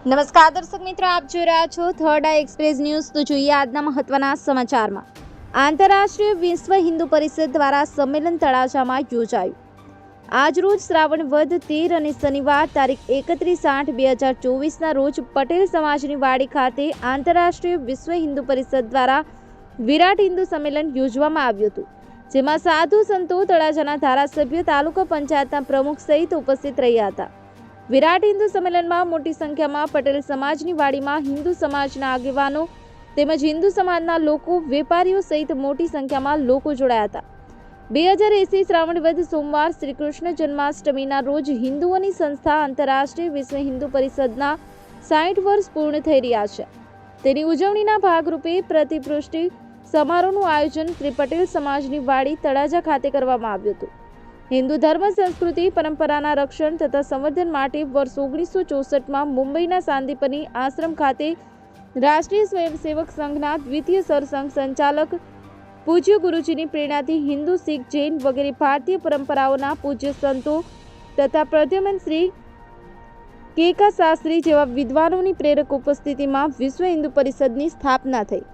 નમસ્કાર દર્શક મિત્રો, આપ જોઈ રહ્યા છો થર્ડ આઈ એક્સપ્રેસ ન્યૂઝ। તો જોઈએ આજના મહત્વના સમાચારમાં। આંતરરાષ્ટ્રીય વિશ્વ હિન્દુ પરિષદ દ્વારા સંમેલન તળાજામાં યોજાયું। આજરોજ શ્રાવણ વદ 13 અને શનિવાર તારીખ 31/8/2024ના રોજ પટેલ સમાજની વાડી ખાતે આંતરરાષ્ટ્રીય વિશ્વ હિન્દુ પરિષદ દ્વારા વિરાટ હિન્દુ સંમેલન યોજવામાં આવ્યું હતું, જેમાં સાધુ સંતો, તળાજાના ધારાસભ્ય, તાલુકા પંચાયતના પ્રમુખ સહિત ઉપસ્થિત રહ્યા હતા। વિરાટ હિન્દુ સંમેલનમાં મોટી સંખ્યામાં પટેલ સમાજની વાડીમાં હિન્દુ સમાજના આગેવાનો તેમજ હિન્દુ સમાજના લોકો, વેપારીઓ સહિત મોટી સંખ્યામાં લોકો જોડાયા હતા। 2080 શ્રાવણ વદ સોમવાર શ્રી કૃષ્ણ જન્માષ્ટમીના રોજ હિન્દુઓની સંસ્થા આંતરરાષ્ટ્રીય વિશ્વ હિન્દુ પરિષદના 60 વર્ષ પૂર્ણ થઈ રહ્યા છે। તેની ઉજવણીના ભાગરૂપે પ્રતિપુષ્ટિ સમારોહનું આયોજન શ્રી પટેલ સમાજની વાડી તળાજા ખાતે કરવામાં આવ્યું હતું। હિન્દુ ધર્મ, સંસ્કૃતિ, પરંપરાના રક્ષણ તથા સંવર્ધન માટે વર્ષ 1964માં મુંબઈના સાંદીપની આશ્રમ ખાતે રાષ્ટ્રીય સ્વયંસેવક સંઘના દ્વિતીય સરસંઘ સંચાલક પૂજ્ય ગુરુજીની પ્રેરણાથી હિન્દુ, શીખ, જૈન વગેરે ભારતીય પરંપરાઓના પૂજ્ય સંતો તથા પ્રદ્યુમન શ્રી કેકા શાસ્ત્રી જેવા વિદ્વાનોની પ્રેરક ઉપસ્થિતિમાં વિશ્વ હિન્દુ પરિષદની સ્થાપના થઈ।